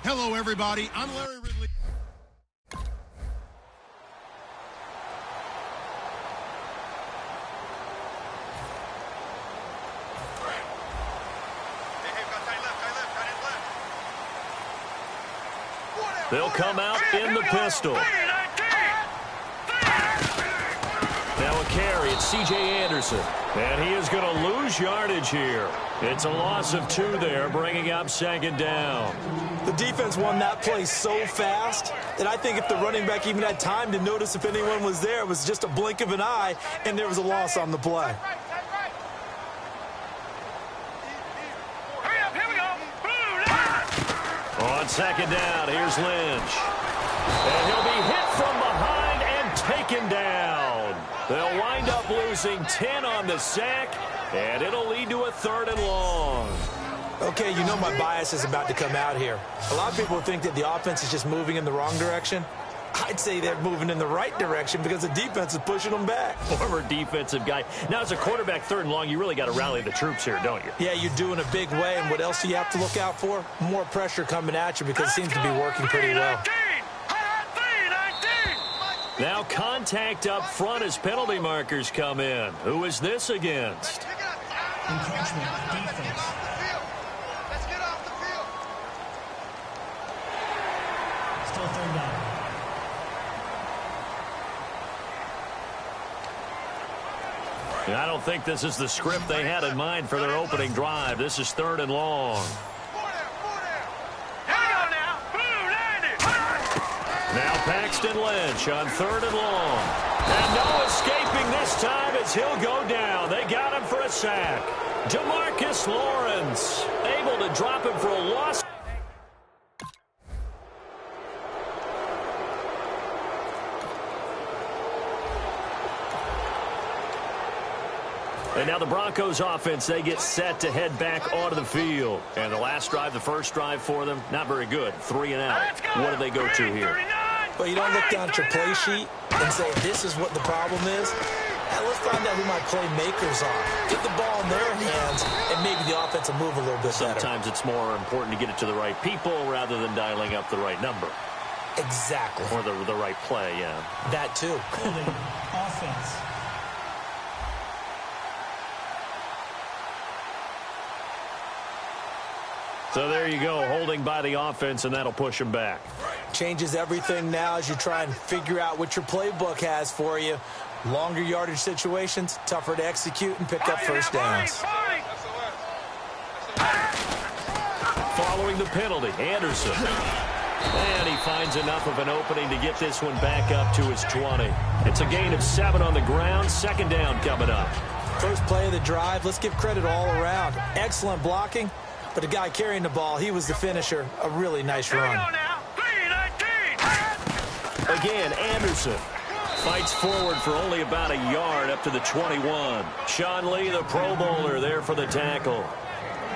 Hello, everybody. I'm Larry Ridley. They'll come out in the pistol. Now a carry, it's C.J. Anderson. And he is going to lose yardage here. It's a loss of 2 there, bringing up 2nd down. The defense won that play so fast that I think if the running back even had time to notice if anyone was there, it was just a blink of an eye, and there was a loss on the play. On 2nd down, here's Lynch. And he'll be hit from behind and taken down. They'll wind up losing 10 on the sack, and it'll lead to a 3rd and long. Okay, you know my bias is about to come out here. A lot of people think that the offense is just moving in the wrong direction. I'd say they're moving in the right direction because the defense is pushing them back. Former defensive guy. Now, as a quarterback 3rd and long, you really got to rally the troops here, don't you? Yeah, you're doing a big way, and what else do you have to look out for? More pressure coming at you because it seems to be working pretty well. Now contact up front as penalty markers come in. Who is this against? Encroachment defense. Let's get off the field. Still 3rd down. I don't think this is the script they had in mind for their opening drive. This is 3rd and long. Now Paxton Lynch on 3rd and long. And no escaping this time as he'll go down. They got him for a sack. DeMarcus Lawrence able to drop him for a loss. And now the Broncos offense, they get set to head back onto the field. And the last drive, the first drive for them, not very good. 3 and out. What do they go to here? Well, you don't look down at your play sheet and say, this is what the problem is. Now, let's find out who my playmakers are. Get the ball in their hands, and maybe the offense will move a little bit better. Sometimes it's more important to get it to the right people rather than dialing up the right number. Exactly. Or the right play, yeah. That, too. Holding offense. So there you go, holding by the offense, and that'll push them back. Changes everything now as you try and figure out what your playbook has for you. Longer yardage situations, tougher to execute and pick up first downs. Following the penalty, Anderson. And he finds enough of an opening to get this one back up to his 20. It's a gain of 7 on the ground, 2nd down coming up. First play of the drive, let's give credit all around. Excellent blocking. But the guy carrying the ball, he was the finisher. A really nice run. Again, Anderson fights forward for only about a yard up to the 21. Sean Lee, the Pro Bowler, there for the tackle.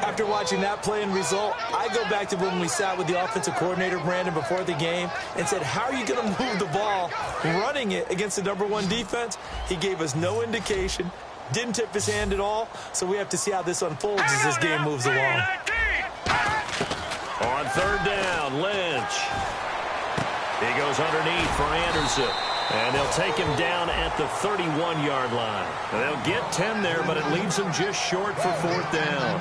After watching that play and result, I go back to when we sat with the offensive coordinator, Brandon, before the game and said, how are you going to move the ball running it against the #1 defense? He gave us no indication. Didn't tip his hand at all, so we have to see how this unfolds as this game moves along. On 3rd down, Lynch. He goes underneath for Anderson. And they'll take him down at the 31-yard line. They'll get 10 there, but it leaves them just short for 4th down.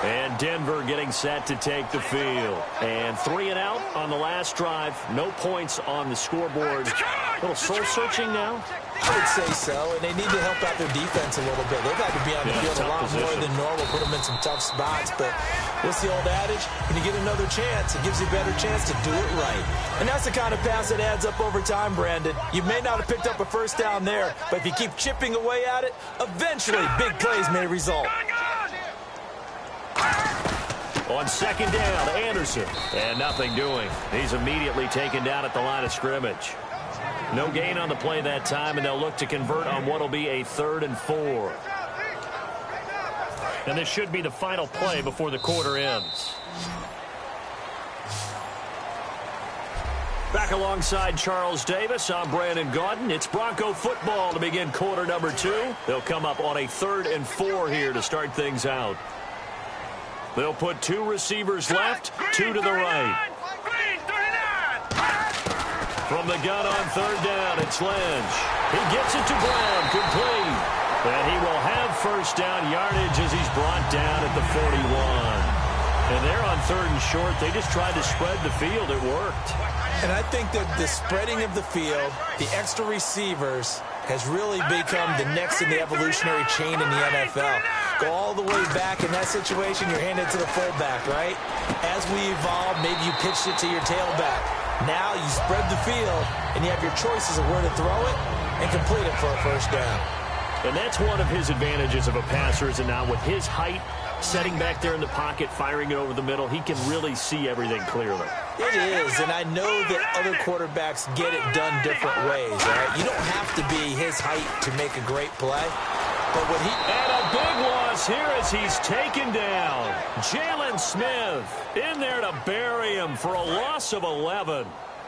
And Denver getting set to take the field. And 3 and out on the last drive. No points on the scoreboard. A little soul-searching now? I would say so, and they need to help out their defense a little bit. They've had to be on the field a lot more than normal, put them in some tough spots. But what's the old adage? When you get another chance, it gives you a better chance to do it right. And that's the kind of pass that adds up over time, Brandon. You may not have picked up a first down there, but if you keep chipping away at it, eventually big plays may result. On 2nd down, Anderson. And nothing doing. He's immediately taken down at the line of scrimmage. No gain on the play that time, and they'll look to convert on what will be a 3rd and 4. And this should be the final play before the quarter ends. Back alongside Charles Davis, I'm Brandon Gaudin. It's Bronco football to begin quarter number 2. They'll come up on a 3rd and 4 here to start things out. They'll put 2 receivers left, 2 to the right. From the gun on 3rd down, it's Lynch. He gets it to Brown, complete. And he will have 1st down yardage as he's brought down at the 41. And they're on 3rd and short. They just tried to spread the field. It worked. And I think that the spreading of the field, the extra receivers, has really become the next in the evolutionary chain in the NFL. Go all the way back in that situation, you're handed to the fullback, right? As we evolve, maybe you pitched it to your tailback. Now you spread the field, and you have your choices of where to throw it and complete it for a 1st down. And that's one of his advantages of a passer, is now with his height, setting back there in the pocket, firing it over the middle, he can really see everything clearly. It is, and I know that other quarterbacks get it done different ways, right? You don't have to be his height to make a great play. But when he... And a big loss here as he's taken down. Jalen Smith in there to bury him for a loss of 11.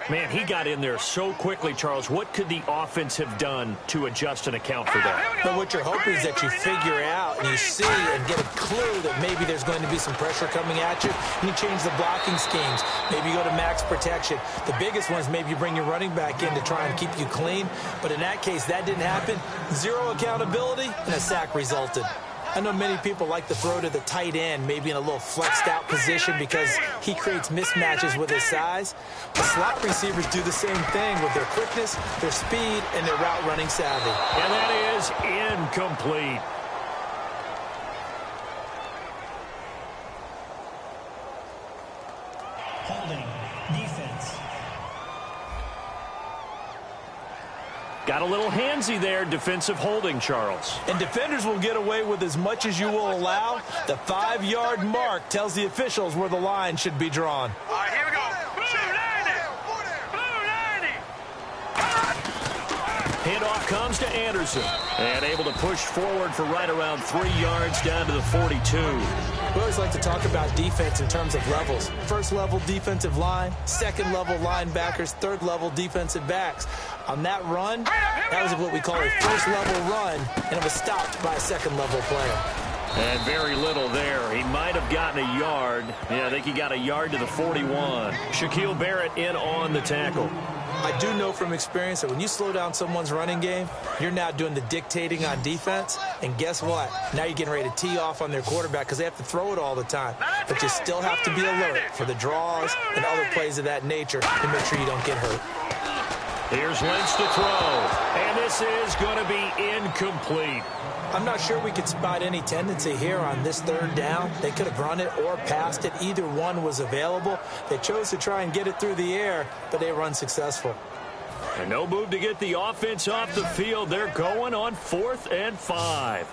Man, he got in there so quickly, Charles. What could the offense have done to adjust and account for that? But what you're hoping is that you figure out and you see and get a clue that maybe there's going to be some pressure coming at you, and you change the blocking schemes. Maybe you go to max protection. The biggest one is maybe you bring your running back in to try and keep you clean. But in that case, that didn't happen. 0 accountability, and a sack resulted. I know many people like to throw to the tight end, maybe in a little flexed out position because he creates mismatches with his size. The slot receivers do the same thing with their quickness, their speed, and their route running savvy. And that is incomplete. Holding. Defense. Got a little handsy there, defensive holding, Charles. And defenders will get away with as much as you will allow. The 5-yard mark tells the officials where the line should be drawn. All right, here we go. Handoff comes to Anderson. And able to push forward for right around 3 yards down to the 42. We always like to talk about defense in terms of levels. 1st level defensive line, 2nd level linebackers, 3rd level defensive backs. On that run, that was what we call a 1st level run, and it was stopped by a 2nd level player. And very little there. He might have gotten a yard. Yeah, I think he got a yard to the 41. Shaquille Barrett in on the tackle. I do know from experience that when you slow down someone's running game, you're now doing the dictating on defense. And guess what? Now you're getting ready to tee off on their quarterback because they have to throw it all the time. But you still have to be alert for the draws and other plays of that nature to make sure you don't get hurt. Here's Lynch to throw. And this is going to be incomplete. I'm not sure we could spot any tendency here on this 3rd down. They could have run it or passed it. Either one was available. They chose to try and get it through the air, but they were unsuccessful. And no move to get the offense off the field. They're going on 4th and 5.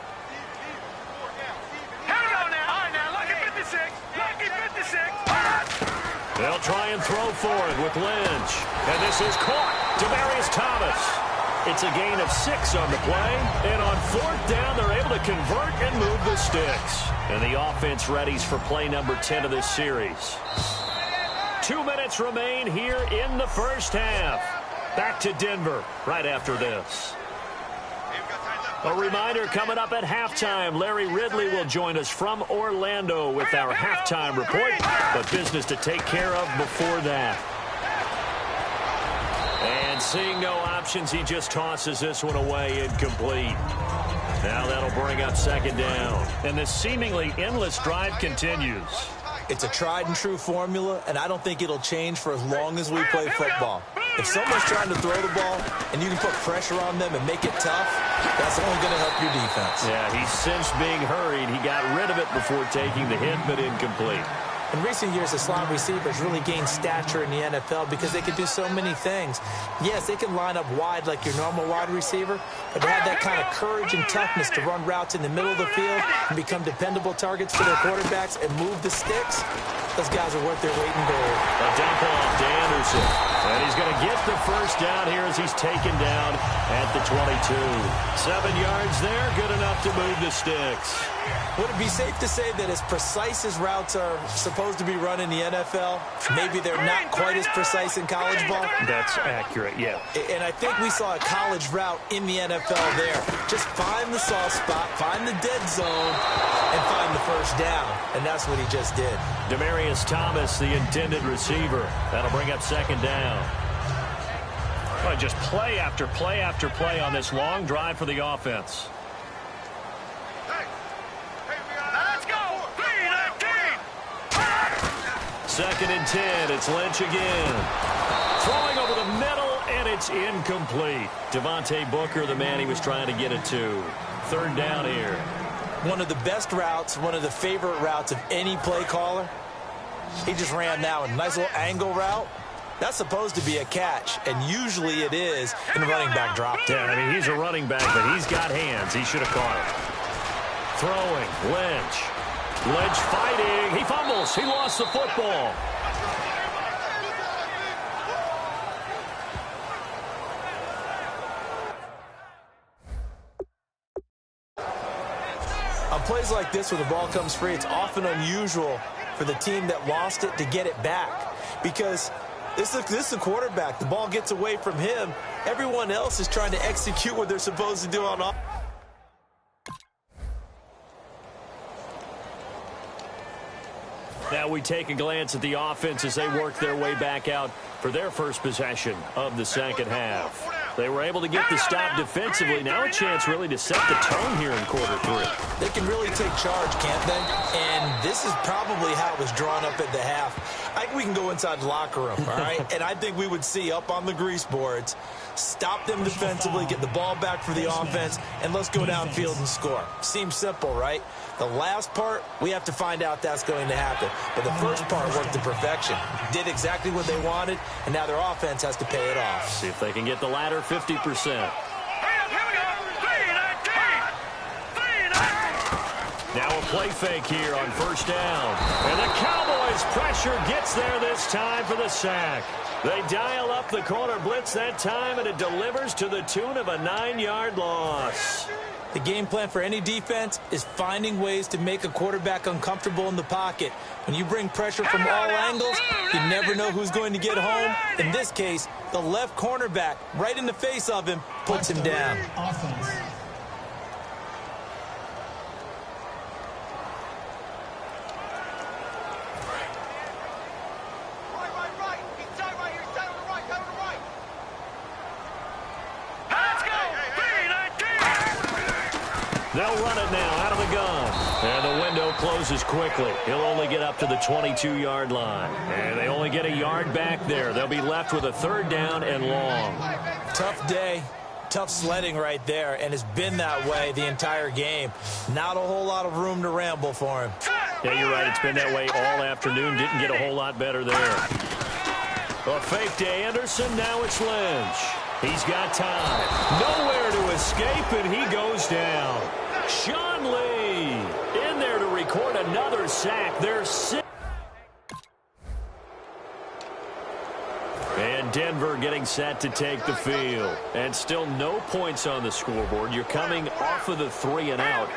They'll try and throw for it with Lynch. And this is caught. Demaryius Thomas. It's a gain of 6 on the play. And on 4th down, they're able to convert and move the sticks. And the offense readies for play number 10 of this series. 2 minutes remain here in the 1st half. Back to Denver right after this. A reminder coming up at halftime, Larry Ridley will join us from Orlando with our halftime report, but business to take care of before that. And seeing no options, he just tosses this one away incomplete. Now that'll bring up 2nd down. And this seemingly endless drive continues. It's a tried and true formula, and I don't think it'll change for as long as we play football. If someone's trying to throw the ball and you can put pressure on them and make it tough, that's only going to help your defense. Yeah, he's sensed being hurried. He got rid of it before taking the hit, but incomplete. In recent years, the slot receivers really gained stature in the NFL because they can do so many things. Yes, they can line up wide like your normal wide receiver, but they have that kind of courage and toughness to run routes in the middle of the field and become dependable targets for their quarterbacks and move the sticks. Those guys are worth their weight in gold. A dump off to Anderson. And he's going to get the 1st down here as he's taken down at the 22. 7 yards there, good enough to move the sticks. Would it be safe to say that as precise as routes are supposed to be run in the NFL, maybe they're not quite as precise in college ball? That's accurate, yeah. And I think we saw a college route in the NFL there. Just find the soft spot, find the dead zone, and find the first down, and that's what he just did. Demaryius Thomas, the intended receiver. That'll bring up second down. Well, just play after play after play on this long drive for the offense. Let's go! 3-19! Second and 10. It's Lynch again. Throwing over the middle, and it's incomplete. Devontae Booker, the man he was trying to get it to. Third down here. One of the best routes, one of the favorite routes of any play caller. He just ran that one. Nice little angle route. That's supposed to be a catch, and usually it is in a running back drop. Yeah, I mean, he's a running back, but he's got hands. He should have caught it. Throwing, Lynch. Lynch fighting. He fumbles. He lost the football. On plays like this where the ball comes free, it's often unusual for the team that lost it to get it back because this is the quarterback. The ball gets away from him. Everyone else is trying to execute what they're supposed to do on offense. Now we take a glance at the offense as they work their way back out for their first possession of the second half. They were able to get the stop defensively. Now a chance really to set the tone here in quarter three. They can really take charge, can't they? And this is probably how it was drawn up at the half. I think we can go inside the locker room, all right? And I think we would see up on the grease boards, stop them defensively, get the ball back for the offense, and let's go downfield and score. Seems simple, right? The last part, we have to find out that's going to happen. But the first part worked to perfection. Did exactly what they wanted, and now their offense has to pay it off. See if they can get the latter 50%. Now a play fake here on first down. And the Cowboys' pressure gets there this time for the sack. They dial up the corner blitz that time, and it delivers to the tune of a 9-yard loss. The game plan for any defense is finding ways to make a quarterback uncomfortable in the pocket. When you bring pressure from all angles, you never know who's going to get home. In this case, the left cornerback, right in the face of him, puts him down. Offense. Right. He's tight right here. He's tight on the right. Tight on the right. Let's go! 3-19! They'll run it now out of the gun. And the window closes quickly. He'll only get up to the 22-yard line. And they only get a yard back there. They'll be left with a third down and long. Tough day. Tough sledding right there, and it's been that way the entire game. Not a whole lot of room to ramble for him. Yeah, you're right. It's been that way all afternoon. Didn't get a whole lot better there. A fake to Anderson. Now it's Lynch. He's got time. Nowhere to escape, and he goes down. Sean Lee in there to record another sack. There's 6. And Denver getting set to take the field. And still no points on the scoreboard. You're coming off of the 3 and out.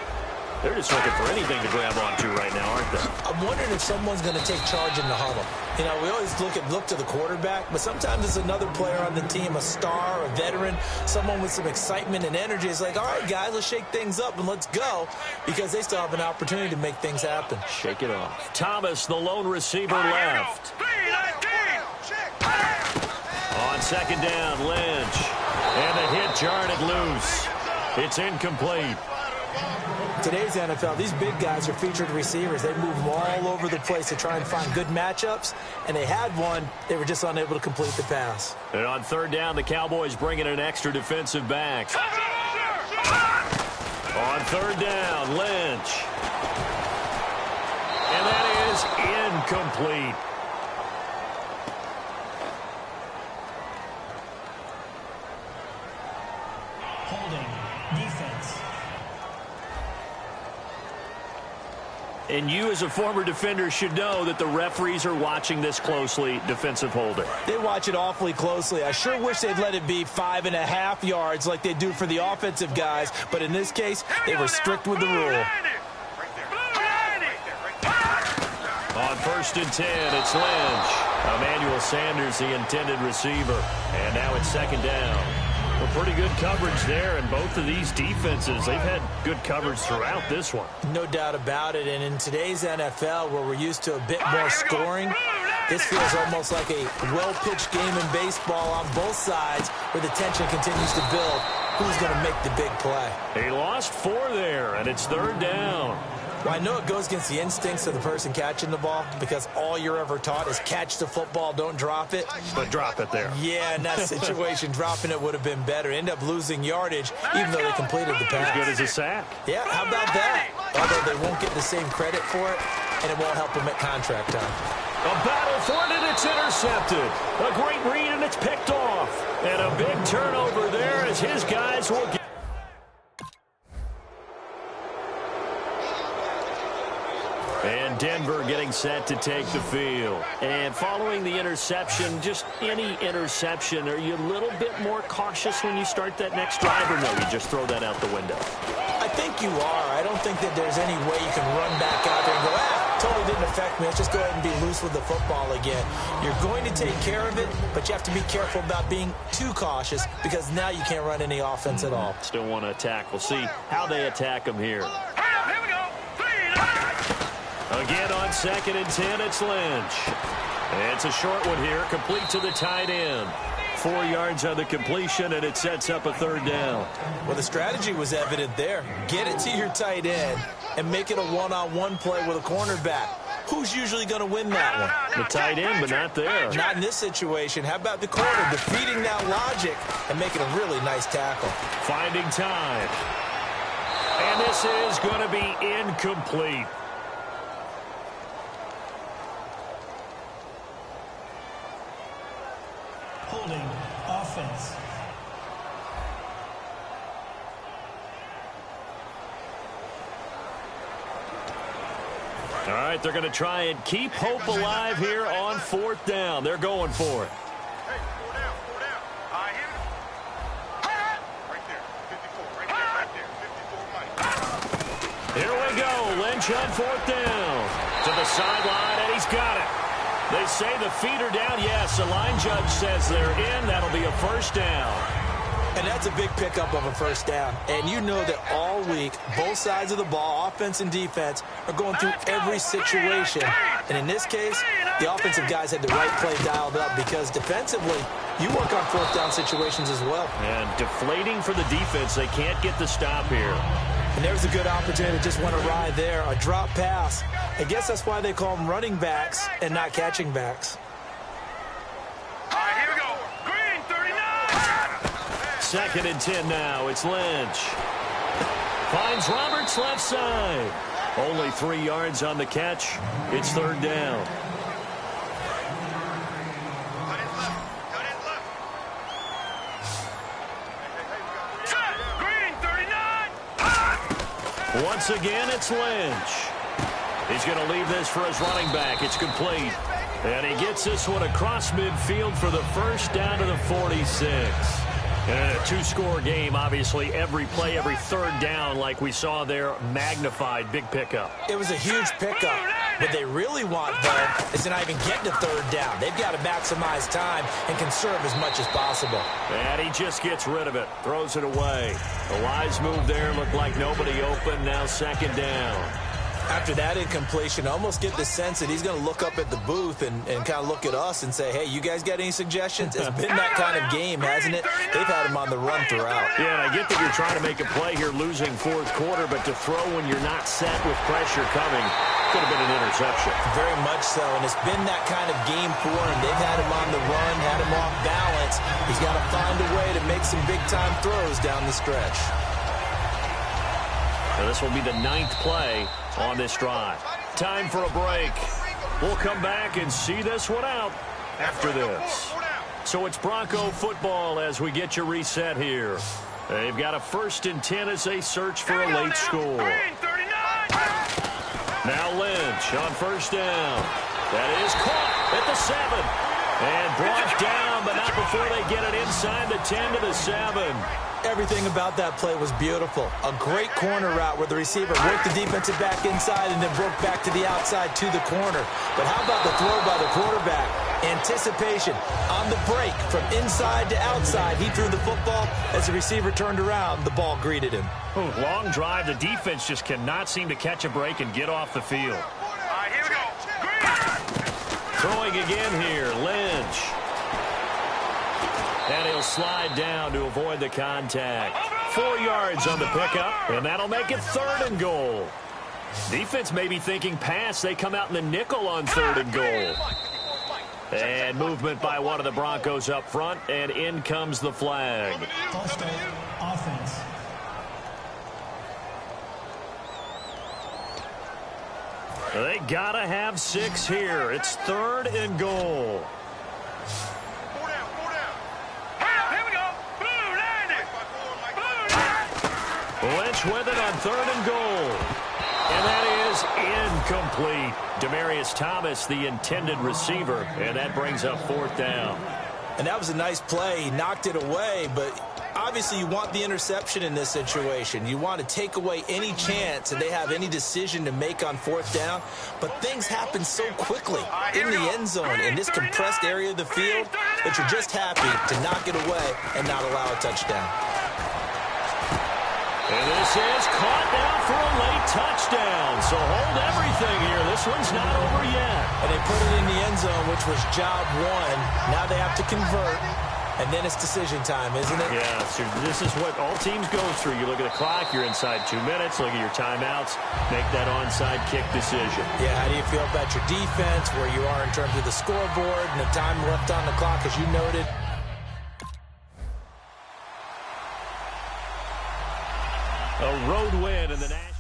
They're just looking for anything to grab onto right now, aren't they? I'm wondering if someone's going to take charge in the huddle. You know, we always look to the quarterback, but sometimes it's another player on the team, a star, a veteran, someone with some excitement and energy. It's like, all right, guys, let's shake things up and let's go, because they still have an opportunity to make things happen. Shake it off. Thomas, the lone receiver, left. On second down, Lynch. And the hit jarred it loose. It's incomplete. Today's NFL, these big guys are featured receivers. They move all over the place to try and find good matchups, and they had one. They were just unable to complete the pass. And on third down, the Cowboys bring in an extra defensive back. On third down, Lynch. And that is incomplete. Holding. Defense. And you as a former defender should know that the referees are watching this closely, defensive holding. They watch it awfully closely. I sure wish they'd let it be 5.5 yards like they do for the offensive guys, but in this case, they were strict with the rule. On first and 10, it's Lynch. Emmanuel Sanders, the intended receiver. And now it's second down. Well, pretty good coverage there, and both of these defenses, they've had good coverage throughout this one. No doubt about it, and in today's NFL, where we're used to a bit more scoring, this feels almost like a well-pitched game in baseball on both sides where the tension continues to build. Who's going to make the big play? He lost 4 there, and it's 3rd down. Well, I know it goes against the instincts of the person catching the ball because all you're ever taught is catch the football, don't drop it. But drop it there. Yeah, in that situation, dropping it would have been better. End up losing yardage, even though they completed the pass. As good as a sack. Yeah, how about that? Although they won't get the same credit for it, and it won't help them at contract time. A battle for it, and it's intercepted. A great read, and it's picked off. And a big turnover there as his guys will get. And Denver getting set to take the field. And following the interception, just any interception, are you a little bit more cautious when you start that next drive, or no, you just throw that out the window? I think you are. I don't think that there's any way you can run back out there and go, totally didn't affect me. Let's just go ahead and be loose with the football again. You're going to take care of it, but you have to be careful about being too cautious because now you can't run any offense at all. Still want to attack. We'll see how they attack them here. Here we go. Again on 2nd and 10, it's Lynch. And it's a short one here, complete to the tight end. 4 yards on the completion, and it sets up a 3rd down. Well, the strategy was evident there. Get it to your tight end and make it a one-on-one play with a cornerback. Who's usually going to win that one? The tight end, but not there. Not in this situation. How about the corner defeating that logic and making a really nice tackle? Finding time. And this is going to be incomplete. Holding offense. All right, they're going to try and keep hope alive here on 4th down. They're going for it. Hey, 4 down, 4 down. Right there, 54, right there, 54, Mike. Here we go. Lynch on 4th down. To the sideline, and he's got it. They say the feet are down. Yes, the line judge says they're in. That'll be a 1st down. And that's a big pickup of a 1st down. And you know that all week, both sides of the ball, offense and defense, are going through every situation. And in this case, the offensive guys had the right play dialed up because defensively, you work on 4th down situations as well. And deflating for the defense. They can't get the stop here. And there's a good opportunity that just went awry there. A drop pass. I guess that's why they call them running backs and not catching backs. All right, here we go. Green, 39. 2nd and 10 now. It's Lynch. Finds Roberts left side. Only 3 yards on the catch. It's 3rd down. Once again, it's Lynch. He's going to leave this for his running back. It's complete. And he gets this one across midfield for the 1st down to the 46. And a 2-score game, obviously, every play, every 3rd down, like we saw there, magnified, big pickup. It was a huge pickup. What they really want, though, is to not even get to 3rd down. They've got to maximize time and conserve as much as possible. And he just gets rid of it, throws it away. A wise move there, looked like nobody open, now 2nd down. After that incompletion, I almost get the sense that he's going to look up at the booth and kind of look at us and say, hey, you guys got any suggestions? It's been that kind of game, hasn't it? They've had him on the run throughout. Yeah, and I get that you're trying to make a play here losing 4th quarter, but to throw when you're not set with pressure coming could have been an interception. Very much so, and it's been that kind of game for him. They've had him on the run, had him off balance. He's got to find a way to make some big-time throws down the stretch. So this will be the 9th play on this drive. Time for a break. We'll come back and see this one out after this. So it's Bronco football as we get you reset here. They've got a 1st and 10 as they search for a late score. Now Lynch on 1st down. That is caught at the 7. And brought down, but not before they get it inside the 10 to the 7. Everything about that play was beautiful. A great corner route where the receiver worked the defensive back inside and then broke back to the outside to the corner. But how about the throw by the quarterback? Anticipation on the break from inside to outside. He threw the football. As the receiver turned around, the ball greeted him. Ooh, long drive. The defense just cannot seem to catch a break and get off the field. All right, here we go. Green. Throwing again here, Lynch. And he'll slide down to avoid the contact. 4 yards on the pickup, and that'll make it 3rd and goal. Defense may be thinking pass. They come out in the nickel on 3rd and goal. And movement by one of the Broncos up front, and in comes the flag. False start, offense. They gotta have 6 here. It's 3rd and goal. Lynch with it on 3rd and goal. And that is incomplete. Demaryius Thomas, the intended receiver, and that brings up 4th down. And that was a nice play. He knocked it away, but obviously you want the interception in this situation. You want to take away any chance that they have any decision to make on 4th down. But things happen so quickly in the end zone in this compressed area of the field that you're just happy to knock it away and not allow a touchdown. And this is caught now for a late touchdown. So hold everything here. This one's not over yet. And they put it in the end zone, which was job 1. Now they have to convert. And then it's decision time, isn't it? Yeah, so this is what all teams go through. You look at the clock, you're inside 2 minutes, look at your timeouts, make that onside kick decision. Yeah, how do you feel about your defense, where you are in terms of the scoreboard, and the time left on the clock, as you noted? A road win in the National.